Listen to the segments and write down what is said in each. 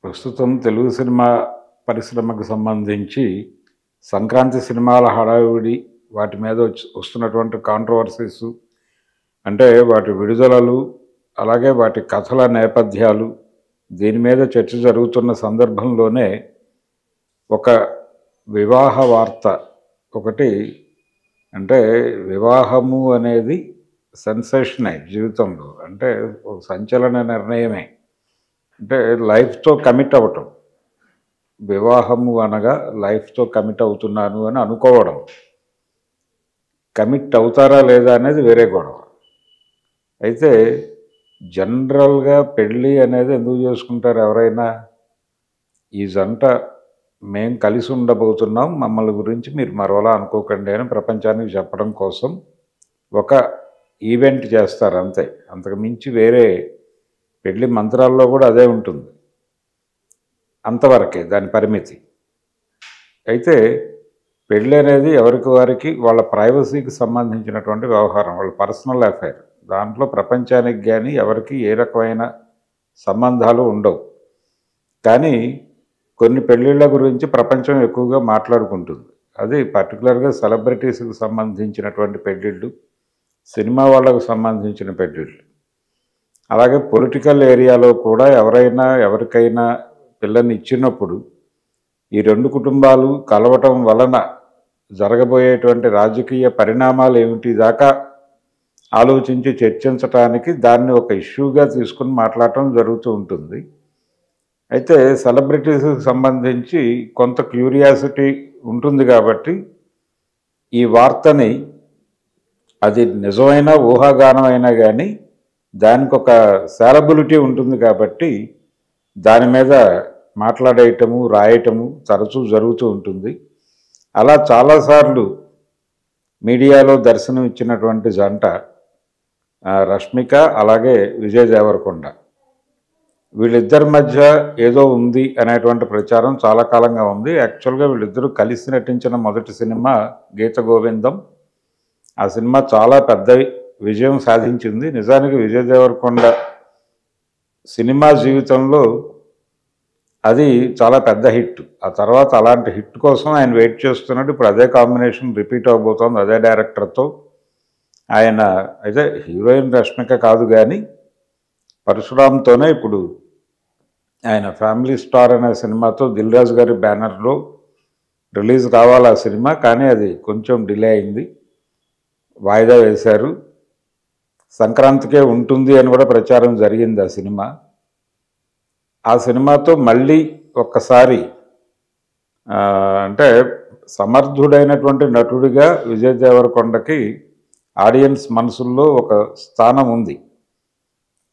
ప్రస్తుతం తెలుగు సినిమా పరిశ్రమకు సంబంధించి సంక్రాంతి సినిమాల హడావిడి వాటి మీద వస్తున్నటువంటి కాంట్రవర్సీస్ అంటే వాటి విడుదలలు అలాగే వాటి కథల నేపథ్యాలు దీని మీద చర్చ జరుగుతున్న సందర్భంలోనే ఒక వివాహ వార్త ఒకటి అంటే వివాహము అనేది సెన్సేషనే జీవితంలో అంటే ఒక సంచలన నిర్ణయమే అంటే లైఫ్తో కమిట్ అవ్వటం వివాహము అనగా లైఫ్తో కమిట్ అవుతున్నాను అని అనుకోవడం కమిట్ అవుతారా లేదా అనేది వేరే గొడవ అయితే జనరల్గా పెళ్ళి అనేది ఎందుకు చేసుకుంటారు ఎవరైనా ఈ జంట మేం కలిసి ఉండబోతున్నాం మమ్మల్ని గురించి మీరు మరోలా అనుకోకండి అని ప్రపంచానికి చెప్పడం కోసం ఒక ఈవెంట్ చేస్తారు అంతే అంతకు మించి వేరే పెళ్లి మంత్రాల్లో కూడా అదే ఉంటుంది అంతవరకే దాని పరిమితి అయితే పెళ్ళి అనేది ఎవరికి వారికి వాళ్ళ ప్రైవసీకి సంబంధించినటువంటి వ్యవహారం వాళ్ళ పర్సనల్ అఫైర్ దాంట్లో ప్రపంచానికి కానీ ఎవరికి ఏ రకమైన సంబంధాలు ఉండవు కానీ కొన్ని పెళ్ళిళ్ళ గురించి ప్రపంచం ఎక్కువగా మాట్లాడుకుంటుంది అది పర్టికులర్గా సెలబ్రిటీస్కి సంబంధించినటువంటి పెళ్ళిళ్ళు సినిమా వాళ్ళకు సంబంధించిన పెళ్ళిళ్ళు అలాగే పొలిటికల్ ఏరియాలో కూడా ఎవరికైనా పిల్లని ఇచ్చినప్పుడు ఈ రెండు కుటుంబాలు కలవటం వలన జరగబోయేటువంటి రాజకీయ పరిణామాలు ఏమిటి దాకా ఆలోచించి చర్చించడానికి దాన్ని ఒక ఇష్యూగా తీసుకుని మాట్లాడటం జరుగుతూ ఉంటుంది అయితే సెలబ్రిటీస్కి సంబంధించి కొంత క్యూరియాసిటీ ఉంటుంది కాబట్టి ఈ వార్తని అది నిజమైన ఊహాగానమైనా కానీ దానికి ఒక సాలబిలిటీ ఉంటుంది కాబట్టి దాని మీద మాట్లాడేయటము రాయటము తరచూ జరుగుతూ ఉంటుంది అలా చాలాసార్లు మీడియాలో దర్శనం ఇచ్చినటువంటి జంట రష్మిక అలాగే విజయ్ దేవరకొండ వీళ్ళిద్దరి మధ్య ఏదో ఉంది అనేటువంటి ప్రచారం చాలా కాలంగా ఉంది యాక్చువల్గా వీళ్ళిద్దరూ కలిసి నటించిన మొదటి సినిమా గీత గోవిందం ఆ సినిమా చాలా పెద్ద విజయం సాధించింది నిజానికి విజయ్ దేవరకొండ సినిమా జీవితంలో అది చాలా పెద్ద హిట్ ఆ తర్వాత అలాంటి హిట్ కోసం ఆయన వెయిట్ చేస్తున్నాడు ఇప్పుడు అదే కాంబినేషన్ రిపీట్ అవబోతోంది అదే డైరెక్టర్తో ఆయన అయితే హీరోయిన్ రష్మిక కాదు కానీ పరశురామ్తోనే ఇప్పుడు ఆయన ఫ్యామిలీ స్టార్ అనే సినిమాతో దిల్ రాజు గారి బ్యానర్లో రిలీజ్ కావాలి ఆ సినిమా కానీ అది కొంచెం డిలే అయింది వాయిదా వేశారు సంక్రాంతికే ఉంటుంది అని కూడా ప్రచారం జరిగింది ఆ సినిమాతో మళ్ళీ ఒక్కసారి అంటే సమర్థుడైనటువంటి నటుడిగా విజయ్ దేవరకొండకి ఆడియన్స్ మనసుల్లో ఒక స్థానం ఉంది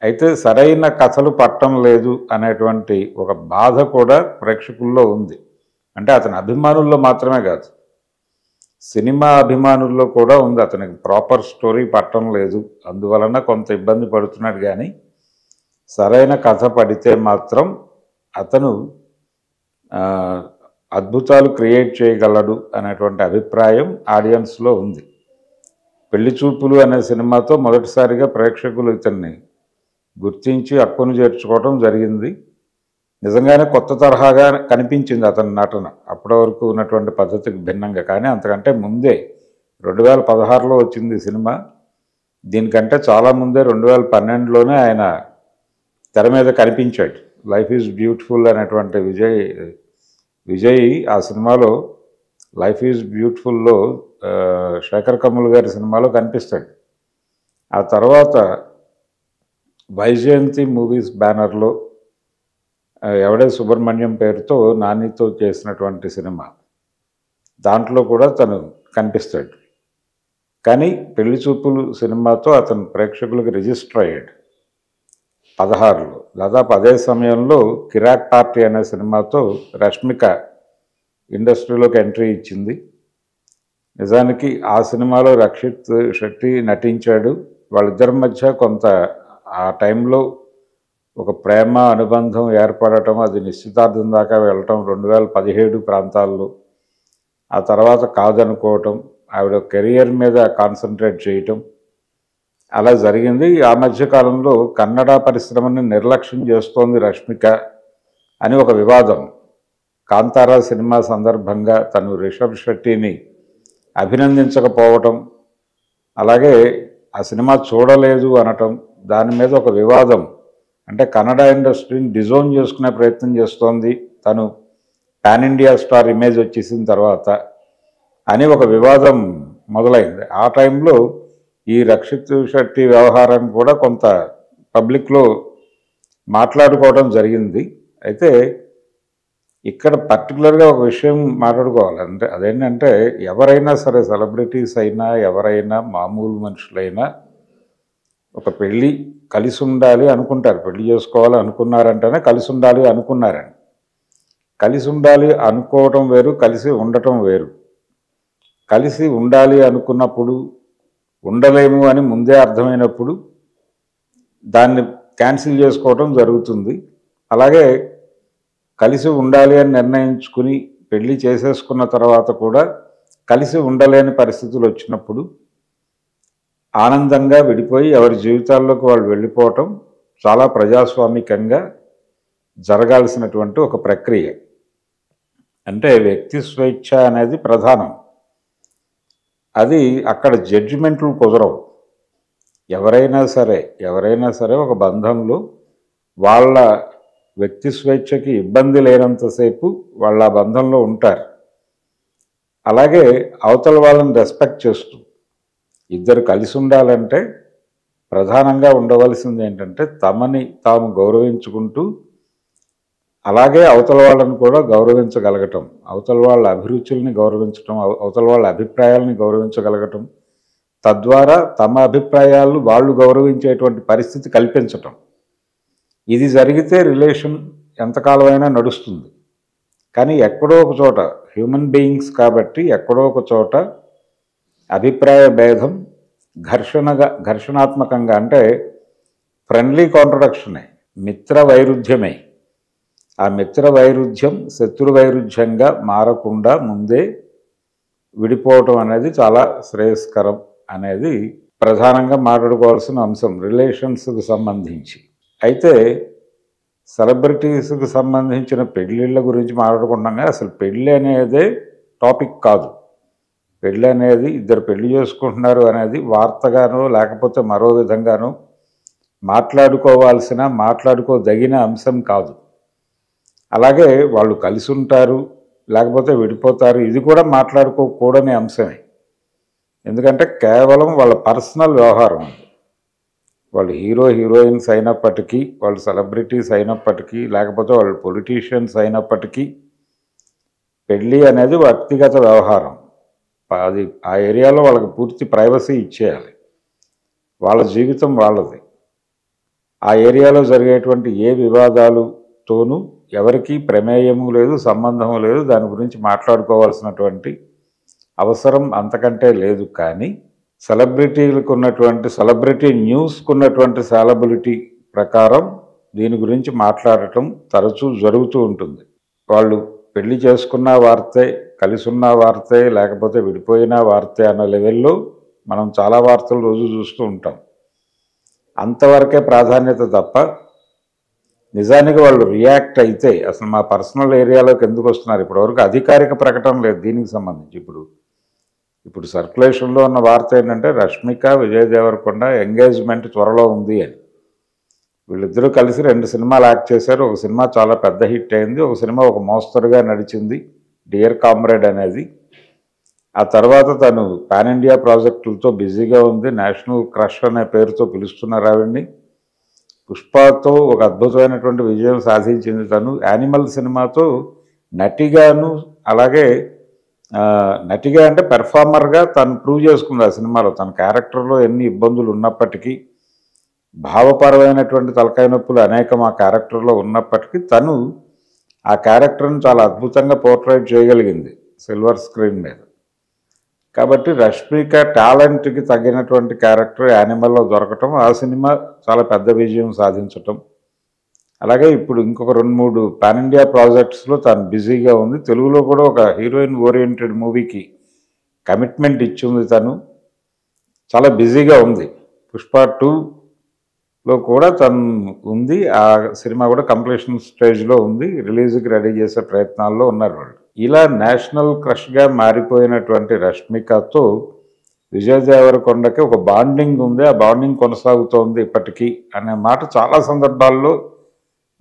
అయితే సరైన కథలు పట్టం లేదు అనేటువంటి ఒక బాధ కూడా ప్రేక్షకుల్లో ఉంది అంటే అతని అభిమానుల్లో మాత్రమే కాదు సినిమా అభిమానుల్లో కూడా ఉంది అతనికి ప్రాపర్ స్టోరీ పట్టం లేదు అందువలన కొంత ఇబ్బంది పడుతున్నాడు కానీ సరైన కథ పడితే మాత్రం అతను అద్భుతాలు క్రియేట్ చేయగలడు అనేటువంటి అభిప్రాయం ఆడియన్స్లో ఉంది పెళ్లి చూపులు అనే సినిమాతో మొదటిసారిగా ప్రేక్షకులు ఇతన్ని గుర్తించి హక్కును చేర్చుకోవడం జరిగింది నిజంగానే కొత్త తరహాగా కనిపించింది అతని నటన అప్పటి వరకు ఉన్నటువంటి పద్ధతికి భిన్నంగా కానీ అంతకంటే ముందే 2016లో వచ్చింది సినిమా దీనికంటే చాలా ముందే 2012లోనే ఆయన తెర మీద కనిపించాడు లైఫ్ ఈజ్ బ్యూటిఫుల్ అనేటువంటి విజయ్ ఆ సినిమాలో లైఫ్ ఈజ్ బ్యూటిఫుల్లో శేఖర్ కమ్ముల్ గారి సినిమాలో కనిపిస్తాడు ఆ తర్వాత వైజయంతి మూవీస్ బ్యానర్లో ఎవడే సుబ్రహ్మణ్యం పేరుతో నానితో చేసినటువంటి సినిమా దాంట్లో కూడా తను కనిపిస్తాడు కానీ పెళ్లి చూపులు సినిమాతో అతను ప్రేక్షకులకు రిజిస్టర్ అయ్యాడు 2016లో దాదాపు అదే సమయంలో కిరాక్ పార్టీ అనే సినిమాతో రష్మిక ఇండస్ట్రీలోకి ఎంట్రీ ఇచ్చింది నిజానికి ఆ సినిమాలో రక్షిత్ శెట్టి నటించాడు వాళ్ళిద్దరి మధ్య కొంత ఆ టైంలో ఒక ప్రేమ అనుబంధం ఏర్పడటం అది నిశ్చితార్థం దాకా వెళ్ళటం 2017 ప్రాంతాల్లో ఆ తర్వాత కాదనుకోవటం ఆవిడ కెరియర్ మీద కాన్సన్ట్రేట్ చేయటం అలా జరిగింది ఆ మధ్యకాలంలో కన్నడ పరిశ్రమని నిర్లక్ష్యం చేస్తోంది రష్మిక అని ఒక వివాదం. కాంతారా సినిమా సందర్భంగా తను రిషబ్ శెట్టిని అభినందించకపోవటం, అలాగే ఆ సినిమా చూడలేదు అనటం, దాని మీద ఒక వివాదం. అంటే కన్నడ ఇండస్ట్రీని డిజోన్ చేసుకునే ప్రయత్నం చేస్తోంది తను పాన్ ఇండియా స్టార్ ఇమేజ్ వచ్చేసిన తర్వాత అని ఒక వివాదం మొదలైంది. ఆ టైంలో ఈ రక్షిత్ శెట్టి వ్యవహారం కూడా కొంత పబ్లిక్లో మాట్లాడుకోవడం జరిగింది. అయితే ఇక్కడ పర్టికులర్గా ఒక విషయం మాట్లాడుకోవాలి. అంటే అదేంటంటే ఎవరైనా సరే, సెలబ్రిటీస్ అయినా ఎవరైనా మామూలు మనుషులైనా ఒక పెళ్ళి కలిసి ఉండాలి అనుకుంటారు. పెళ్లి చేసుకోవాలి అనుకున్నారంటేనే కలిసి ఉండాలి అనుకున్నారని. కలిసి ఉండాలి అనుకోవటం వేరు, కలిసి ఉండటం వేరు. కలిసి ఉండాలి అనుకున్నప్పుడు ఉండలేము అని ముందే అర్థమైనప్పుడు దాన్ని క్యాన్సిల్ చేసుకోవటం జరుగుతుంది. అలాగే కలిసి ఉండాలి అని నిర్ణయించుకుని పెళ్లి చేసేసుకున్న తర్వాత కూడా కలిసి ఉండలేని పరిస్థితులు వచ్చినప్పుడు ఆనందంగా విడిపోయి ఎవరి జీవితాల్లోకి వాళ్ళు వెళ్ళిపోవటం చాలా ప్రజాస్వామికంగా జరగాల్సినటువంటి ఒక ప్రక్రియ. అంటే వ్యక్తి స్వేచ్ఛ అనేది ప్రధానం. అది అక్కడ జడ్జిమెంట్లు కుదరవు. ఎవరైనా సరే ఒక బంధంలో వాళ్ళ వ్యక్తి స్వేచ్ఛకి ఇబ్బంది లేనంతసేపు వాళ్ళ బంధంలో ఉంటారు. అలాగే అవతల వాళ్ళని రెస్పెక్ట్ చేస్తూ ఇద్దరు కలిసి ఉండాలంటే ప్రధానంగా ఉండవలసింది ఏంటంటే తమని తాము గౌరవించుకుంటూ, అలాగే అవతల వాళ్ళని కూడా గౌరవించగలగటం, అవతల వాళ్ళ అభిరుచుల్ని గౌరవించటం, అవతల వాళ్ళ అభిప్రాయాలని గౌరవించగలగటం, తద్వారా తమ అభిప్రాయాలు వాళ్ళు గౌరవించేటువంటి పరిస్థితి కల్పించటం. ఇది జరిగితే రిలేషన్ ఎంతకాలమైనా నడుస్తుంది. కానీ ఎక్కడో ఒక చోట హ్యూమన్ బీయింగ్స్ కాబట్టి ఎక్కడో ఒక చోట అభిప్రాయ భేదం ఘర్షణాత్మకంగా, అంటే ఫ్రెండ్లీ కాంట్రడక్షనే, మిత్ర వైరుధ్యమే. ఆ మిత్ర వైరుధ్యం శత్రు వైరుధ్యంగా మారకుండా ముందే విడిపోవటం అనేది చాలా శ్రేయస్కరం అనేది ప్రధానంగా మాట్లాడుకోవాల్సిన అంశం రిలేషన్స్కి సంబంధించి. అయితే సెలబ్రిటీస్కి సంబంధించిన పెళ్ళిళ్ళ గురించి మాట్లాడుకుంటాం. అసలు పెళ్ళి అనేదే టాపిక్ కాదు. పెళ్ళి అనేది ఇద్దరు పెళ్లి చేసుకుంటున్నారు అనేది వార్తగానో లేకపోతే మరో విధంగానో మాట్లాడుకోదగిన అంశం కాదు. అలాగే వాళ్ళు కలిసి ఉంటారు లేకపోతే విడిపోతారు, ఇది కూడా మాట్లాడుకోకూడని అంశమే. ఎందుకంటే కేవలం వాళ్ళ పర్సనల్ వ్యవహారం. వాళ్ళు హీరోయిన్స్ అయినప్పటికీ, వాళ్ళు సెలబ్రిటీస్ అయినప్పటికీ, లేకపోతే వాళ్ళు పొలిటీషియన్స్ అయినప్పటికీ పెళ్ళి అనేది వ్యక్తిగత వ్యవహారం. అది ఆ ఏరియాలో వాళ్ళకి పూర్తి ప్రైవసీ ఇచ్చేయాలి. వాళ్ళ జీవితం వాళ్ళది. ఆ ఏరియాలో జరిగేటువంటి ఏ వివాదాలతోనూ ఎవరికీ ప్రమేయము లేదు, సంబంధము లేదు. దాని గురించి మాట్లాడుకోవాల్సినటువంటి అవసరం అంతకంటే లేదు. కానీ సెలబ్రిటీలకు ఉన్నటువంటి సెలబ్రిటీ న్యూస్కు ఉన్నటువంటి సాలబిలిటీ ప్రకారం దీని గురించి మాట్లాడటం తరచూ జరుగుతూ ఉంటుంది. వాళ్ళు పెళ్లి చేసుకున్న వార్తే, కలిసి ఉన్న వార్తే, లేకపోతే విడిపోయిన వార్తే అన్న లెవెల్లో మనం చాలా వార్తలు రోజు చూస్తూ ఉంటాం. అంతవరకే ప్రాధాన్యత తప్ప నిజానికి వాళ్ళు రియాక్ట్ అయితే అసలు మా పర్సనల్ ఏరియాలోకి ఎందుకు వస్తున్నారు? ఇప్పటివరకు అధికారిక ప్రకటన లేదు దీనికి సంబంధించి. ఇప్పుడు సర్క్యులేషన్లో ఉన్న వార్త ఏంటంటే రష్మిక, విజయ్ దేవరకొండ ఎంగేజ్మెంట్ త్వరలో ఉంది అని. వీళ్ళిద్దరూ కలిసి 2 సినిమాలు యాక్ట్ చేశారు. ఒక సినిమా చాలా పెద్ద హిట్ అయింది, ఒక సినిమా ఒక మోస్తరుగా నడిచింది, డియర్ కామ్రేడ్ అనేది. ఆ తర్వాత తను పాన్ ఇండియా ప్రాజెక్టులతో బిజీగా ఉంది. నేషనల్ క్రష్ అనే పేరుతో పిలుస్తున్నారు ఆవిడ్ని. పుష్పతో ఒక అద్భుతమైనటువంటి విజయం సాధించింది తను. యానిమల్ సినిమాతో నటిగాను, అలాగే నటిగా అంటే పెర్ఫార్మర్గా తను ప్రూవ్ చేసుకుంది ఆ సినిమాలో. తన క్యారెక్టర్లో ఎన్ని ఇబ్బందులు ఉన్నప్పటికీ, భావపరమైనటువంటి తలకాయ నొప్పులు అనేకం ఆ క్యారెక్టర్లో ఉన్నప్పటికీ తను ఆ క్యారెక్టర్ని చాలా అద్భుతంగా పోర్ట్రేట్ చేయగలిగింది సిల్వర్ స్క్రీన్ మీద. కాబట్టి రష్మిక టాలెంట్కి తగినటువంటి క్యారెక్టర్ యానిమల్లో దొరకటం, ఆ సినిమా చాలా పెద్ద విజయం సాధించటం, అలాగే ఇప్పుడు ఇంకొక 2-3 పాన్ ఇండియా ప్రాజెక్ట్స్లో తను బిజీగా ఉంది. తెలుగులో కూడా ఒక హీరోయిన్ ఓరియంటెడ్ మూవీకి కమిట్మెంట్ ఇచ్చింది. తను చాలా బిజీగా ఉంది. పుష్ప 2 కూడా తను ఉంది. ఆ సినిమా కూడా కంప్లీషన్ స్టేజ్లో ఉంది. రిలీజ్కి రెడీ చేసే ప్రయత్నాల్లో ఉన్నారు వాళ్ళు. ఇలా నేషనల్ క్రష్గా మారిపోయినటువంటి రష్మికతో విజయ్ దేవరకొండకి ఒక బాండింగ్ ఉంది. ఆ బాండింగ్ కొనసాగుతోంది ఇప్పటికీ అనే మాట చాలా సందర్భాల్లో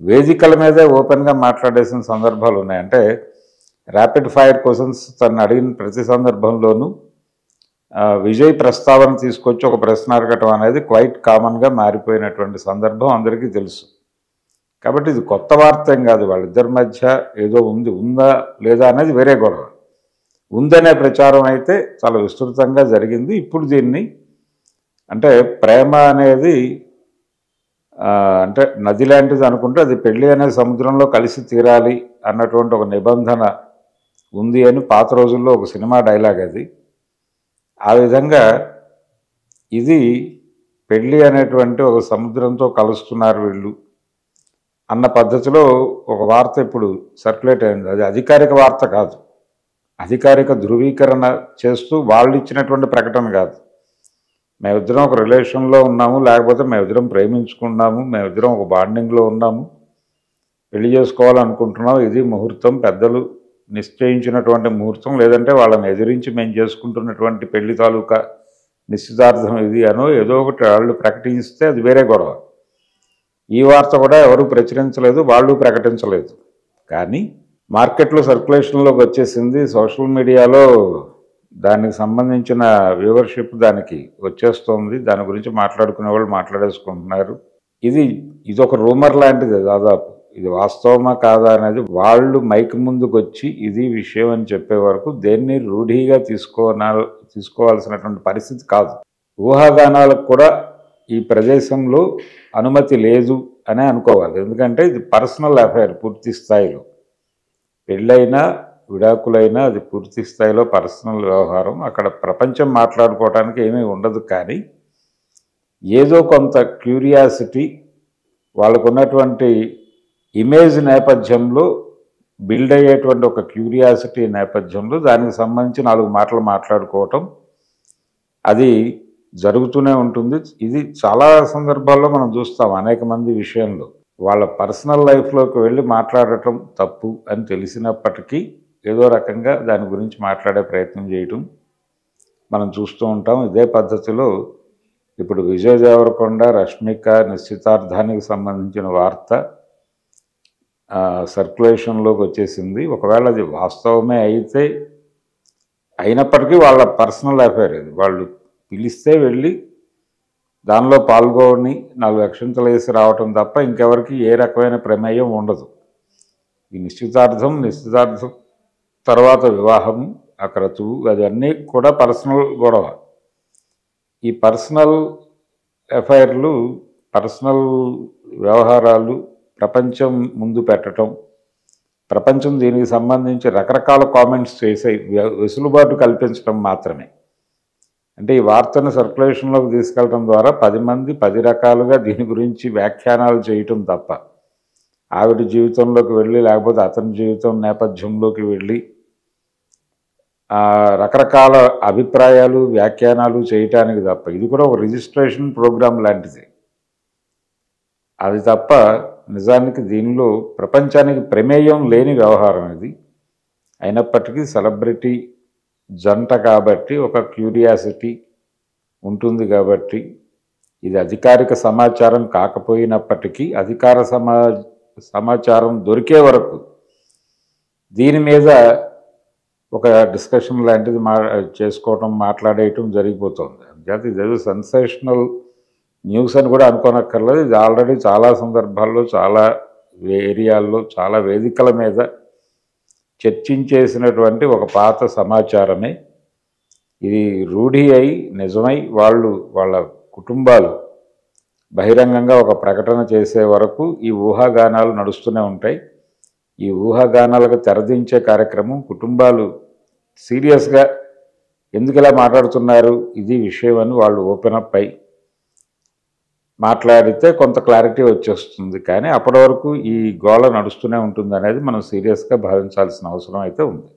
వేదికల మీదే ఓపెన్గా మాట్లాడేసిన సందర్భాలు ఉన్నాయి. అంటే ర్యాపిడ్ ఫైర్ క్వశ్చన్స్ తను అడిగిన ప్రతి సందర్భంలోనూ విజయ్ ప్రస్తావన తీసుకొచ్చి ఒక ప్రశ్న అడగటం అనేది క్వైట్ కామన్గా మారిపోయినటువంటి సందర్భం అందరికీ తెలుసు. కాబట్టి ఇది కొత్త వార్త ఏం కాదు. వాళ్ళిద్దరి మధ్య ఏదో ఉందా లేదా అనేది వేరే గొడవ. ఉందనే ప్రచారం అయితే చాలా విస్తృతంగా జరిగింది. ఇప్పుడు దీన్ని అంటే ప్రేమ అనేది అంటే నది లాంటిది అనుకుంటే అది పెళ్ళి అనే సముద్రంలో కలిసి తీరాలి అన్నటువంటి ఒక నిబంధన ఉంది అని పాత రోజుల్లో ఒక సినిమా డైలాగ్ అది. ఆ విధంగా ఇది పెళ్ళి అనేటువంటి ఒక సముద్రంతో కలుస్తున్నారు వీళ్ళు అన్న పద్ధతిలో ఒక వార్త ఇప్పుడు సర్క్యులేట్ అయింది. అది అధికారిక వార్త కాదు, అధికారిక ధృవీకరణ చేస్తూ వాళ్ళు ఇచ్చినటువంటి ప్రకటన కాదు. మేమిద్దరం ఒక రిలేషన్లో ఉన్నాము, లేకపోతే మేమిద్దరం ప్రేమించుకున్నాము, మేమిద్దరం ఒక బాండింగ్లో ఉన్నాము, పెళ్లి చేసుకోవాలనుకుంటున్నాం, ఇది ముహూర్తం, పెద్దలు నిశ్చయించినటువంటి ముహూర్తం, లేదంటే వాళ్ళని ఎదిరించి మేము చేసుకుంటున్నటువంటి పెళ్లి తాలూకా నిశ్చితార్థం ఇది అనో ఏదో ఒకటి వాళ్ళు ప్రకటిస్తే అది వేరే గొడవ. ఈ వార్త కూడా ఎవరు ప్రచురించలేదు, వాళ్ళు ప్రకటించలేదు. కానీ మార్కెట్లో సర్క్యులేషన్లోకి వచ్చేసింది. సోషల్ మీడియాలో దానికి సంబంధించిన వ్యూవర్షిప్ దానికి వచ్చేస్తుంది. దాని గురించి మాట్లాడుకునే వాళ్ళు మాట్లాడేసుకుంటున్నారు. ఇదొక రూమర్ లాంటిది దాదాపు. ఇది వాస్తవమా కాదా అనేది వాళ్ళు మైక్ ముందుకు వచ్చి ఇది విషయం అని చెప్పే వరకు దేన్ని రూఢిగా తీసుకోవాల్సినటువంటి పరిస్థితి కాదు. ఊహాగానాలకు కూడా ఈ ప్రదేశంలో అనుమతి లేదు అనే అనుకోవాలి. ఎందుకంటే ఇది పర్సనల్ అఫైర్ పూర్తి స్థాయిలో. పెళ్ళైనా విడాకులైనా అది పూర్తి స్థాయిలో పర్సనల్ వ్యవహారం. అక్కడ ప్రపంచం మాట్లాడుకోవడానికి ఏమీ ఉండదు. కానీ ఏదో కొంత క్యూరియాసిటీ వాళ్ళకు ఉన్నటువంటి ఇమేజ్ నేపథ్యంలో బిల్డ్ అయ్యేటువంటి ఒక క్యూరియాసిటీ నేపథ్యంలో దానికి సంబంధించి 4 మాటలు మాట్లాడుకోవటం అది జరుగుతూనే ఉంటుంది. ఇది చాలా సందర్భాల్లో మనం చూస్తాం. అనేక మంది విషయంలో వాళ్ళ పర్సనల్ లైఫ్లోకి వెళ్ళి మాట్లాడటం తప్పు అని తెలిసినప్పటికీ ఏదో రకంగా దాని గురించి మాట్లాడే ప్రయత్నం చేయటం మనం చూస్తూ ఉంటాం. ఇదే పద్ధతిలో ఇప్పుడు విజయ్ దేవరకొండ రష్మిక నిశ్చితార్థానికి సంబంధించిన వార్త సర్క్యులేషన్లోకి వచ్చేసింది. ఒకవేళ అది వాస్తవమే అయినప్పటికీ వాళ్ళ పర్సనల్ అఫైర్ ఇది. వాళ్ళు పిలిస్తే వెళ్ళి దానిలో పాల్గొని 4 అక్షింతలు వేసి రావటం తప్ప ఇంకెవరికి ఏ రకమైన ప్రమేయం ఉండదు. ఈ నిశ్చితార్థం తర్వాత వివాహము అక్కడ అవన్నీ కూడా పర్సనల్ గొడవ. ఈ పర్సనల్ అఫైర్లు, పర్సనల్ వ్యవహారాలు ప్రపంచం ముందు పెట్టడం, ప్రపంచం దీనికి సంబంధించి రకరకాల కామెంట్స్ చేసే వెసులుబాటు కల్పించడం మాత్రమే. అంటే ఈ వార్తను సర్క్యులేషన్లోకి తీసుకెళ్ళడం ద్వారా 10 మంది 10 రకాలుగా దీని గురించి వ్యాఖ్యానాలు చేయటం తప్ప ఆవిడ జీవితంలోకి వెళ్ళి లేకపోతే అతని జీవితం నేపథ్యంలోకి వెళ్ళి రకరకాల అభిప్రాయాలు వ్యాఖ్యానాలు చేయటానికి తప్ప ఇది కూడా ఒక రిజిస్ట్రేషన్ ప్రోగ్రాం లాంటిది. అది తప్ప నిజానికి దీనిలో ప్రపంచానికి ప్రమేయం లేని వ్యవహారం ఇది. అయినప్పటికీ సెలబ్రిటీ జంట కాబట్టి ఒక క్యూరియాసిటీ ఉంటుంది. కాబట్టి ఇది అధికారిక సమాచారం కాకపోయినప్పటికీ అధికార సమాచారం దొరికే వరకు దీని మీద ఒక డిస్కషన్ లాంటిది చేసుకోవటం మాట్లాడేయటం జరిగిపోతుంది. అంతే ఇదేదో సెన్సేషనల్ న్యూస్ అని కూడా అనుకోనక్కర్లేదు. ఇది ఆల్రెడీ చాలా సందర్భాల్లో చాలా ఏరియాల్లో చాలా వేదికల మీద చర్చించేసినటువంటి ఒక పాత సమాచారమే. ఇది రూఢి అయి నిజమై వాళ్ళ కుటుంబాలు బహిరంగంగా ఒక ప్రకటన చేసే వరకు ఈ ఊహాగానాలు నడుస్తూనే ఉంటాయి. ఈ ఊహాగానాలకు తెరదించే కార్యక్రమం కుటుంబాలు సీరియస్గా ఎందుకు ఇలా మాట్లాడుతున్నారు ఇది విషయం అని వాళ్ళు ఓపెన్ అప్ అయి మాట్లాడితే కొంత క్లారిటీ వచ్చేస్తుంది. కానీ అప్పటి వరకు ఈ గోళ నడుస్తూనే ఉంటుంది అనేది మనం సీరియస్గా భావించాల్సిన అవసరం అయితే ఉంది.